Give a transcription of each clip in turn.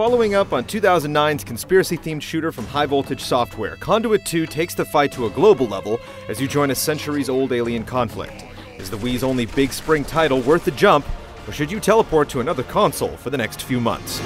Following up on 2009's conspiracy-themed shooter from High Voltage Software, Conduit 2 takes the fight to a global level as you join a centuries-old alien conflict. Is the Wii's only big spring title worth the jump, or should you teleport to another console for the next few months?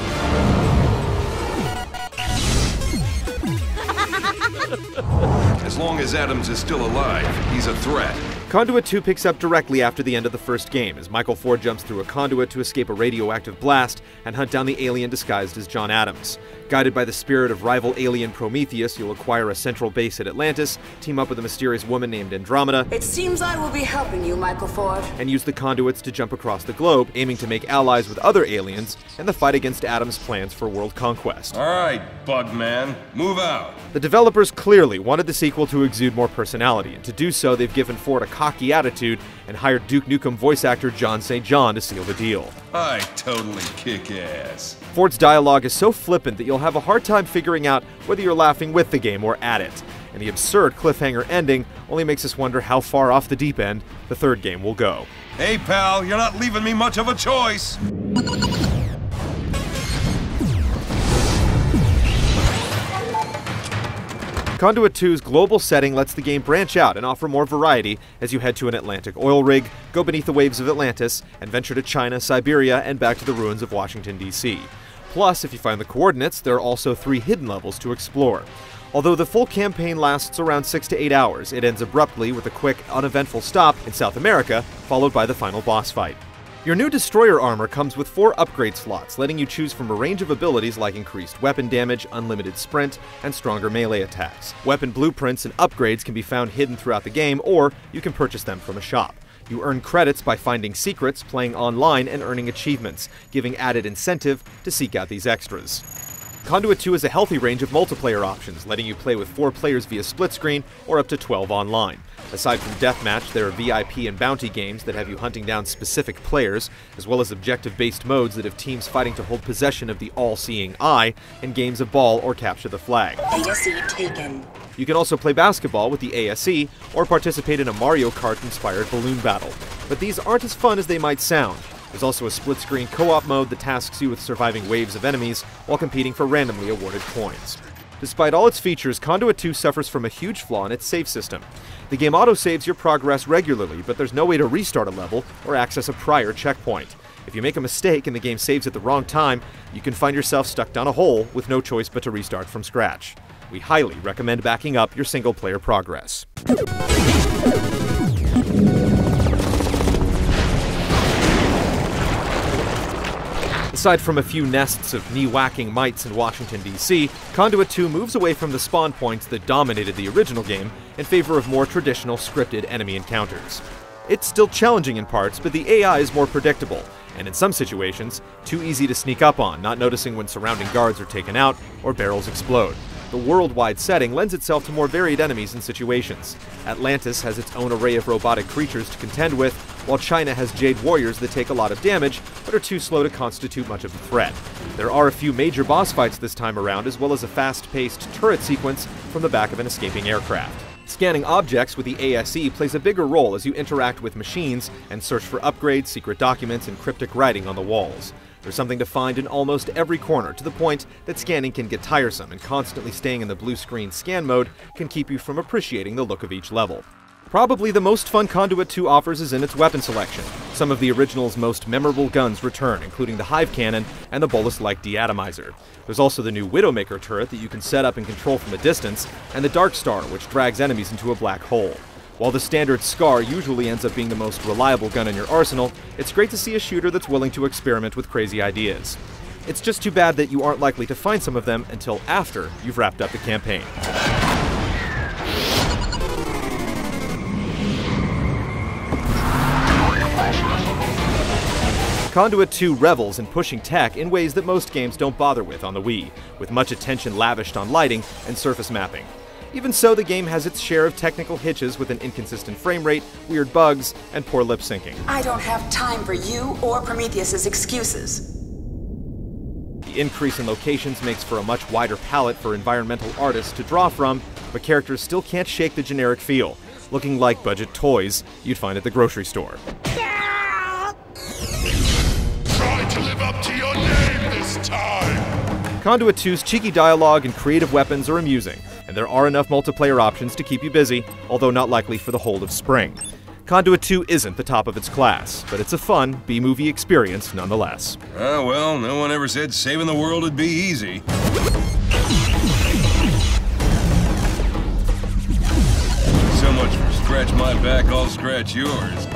As long as Adams is still alive, he's a threat. Conduit 2 picks up directly after the end of the first game, as Michael Ford jumps through a conduit to escape a radioactive blast and hunt down the alien disguised as John Adams. Guided by the spirit of rival alien Prometheus, you'll acquire a central base at Atlantis, team up with a mysterious woman named Andromeda. It seems I will be helping you, Michael Ford. And use the conduits to jump across the globe, aiming to make allies with other aliens in the fight against Adams' plans for world conquest. All right, Bugman, move out. The developers clearly wanted the sequel to exude more personality, and to do so, they've given Ford a cocky attitude and hired Duke Nukem voice actor John St. John to seal the deal. I totally kick ass. Ford's dialogue is so flippant that you'll have a hard time figuring out whether you're laughing with the game or at it. And the absurd cliffhanger ending only makes us wonder how far off the deep end the third game will go. Hey pal, you're not leaving me much of a choice. Conduit 2's global setting lets the game branch out and offer more variety as you head to an Atlantic oil rig, go beneath the waves of Atlantis, and venture to China, Siberia, and back to the ruins of Washington, D.C. Plus, if you find the coordinates, there are also 3 hidden levels to explore. Although the full campaign lasts around 6 to 8 hours, it ends abruptly with a quick, uneventful stop in South America, followed by the final boss fight. Your new destroyer armor comes with 4 upgrade slots, letting you choose from a range of abilities like increased weapon damage, unlimited sprint, and stronger melee attacks. Weapon blueprints and upgrades can be found hidden throughout the game, or you can purchase them from a shop. You earn credits by finding secrets, playing online, and earning achievements, giving added incentive to seek out these extras. Conduit 2 has a healthy range of multiplayer options, letting you play with 4 players via split screen or up to 12 online. Aside from deathmatch, there are VIP and bounty games that have you hunting down specific players, as well as objective-based modes that have teams fighting to hold possession of the all-seeing eye, and games of ball or capture the flag. ASE taken. You can also play basketball with the ASE, or participate in a Mario Kart-inspired balloon battle. But these aren't as fun as they might sound. There's also a split-screen co-op mode that tasks you with surviving waves of enemies while competing for randomly awarded coins. Despite all its features, Conduit 2 suffers from a huge flaw in its save system. The game autosaves your progress regularly, but there's no way to restart a level or access a prior checkpoint. If you make a mistake and the game saves at the wrong time, you can find yourself stuck down a hole with no choice but to restart from scratch. We highly recommend backing up your single-player progress. Aside from a few nests of knee-whacking mites in Washington, D.C., Conduit 2 moves away from the spawn points that dominated the original game in favor of more traditional scripted enemy encounters. It's still challenging in parts, but the AI is more predictable, and in some situations, too easy to sneak up on, not noticing when surrounding guards are taken out or barrels explode. The worldwide setting lends itself to more varied enemies and situations. Atlantis has its own array of robotic creatures to contend with, while China has Jade Warriors that take a lot of damage, but are too slow to constitute much of a threat. There are a few major boss fights this time around, as well as a fast-paced turret sequence from the back of an escaping aircraft. Scanning objects with the ASE plays a bigger role as you interact with machines and search for upgrades, secret documents, and cryptic writing on the walls. There's something to find in almost every corner, to the point that scanning can get tiresome, and constantly staying in the blue screen scan mode can keep you from appreciating the look of each level. Probably the most fun Conduit 2 offers is in its weapon selection. Some of the original's most memorable guns return, including the Hive Cannon and the bolus-like Deatomizer. There's also the new Widowmaker turret that you can set up and control from a distance, and the Dark Star, which drags enemies into a black hole. While the standard Scar usually ends up being the most reliable gun in your arsenal, it's great to see a shooter that's willing to experiment with crazy ideas. It's just too bad that you aren't likely to find some of them until after you've wrapped up the campaign. Conduit 2 revels in pushing tech in ways that most games don't bother with on the Wii, with much attention lavished on lighting and surface mapping. Even so, the game has its share of technical hitches with an inconsistent frame rate, weird bugs, and poor lip syncing. I don't have time for you or Prometheus's excuses. The increase in locations makes for a much wider palette for environmental artists to draw from, but characters still can't shake the generic feel, looking like budget toys you'd find at the grocery store. Try to live up to your name this time! Conduit 2's cheeky dialogue and creative weapons are amusing, and there are enough multiplayer options to keep you busy, although not likely for the whole of spring. Conduit 2 isn't the top of its class, but it's a fun B-movie experience nonetheless. Ah, well, no one ever said saving the world would be easy. So much for scratch my back, I'll scratch yours.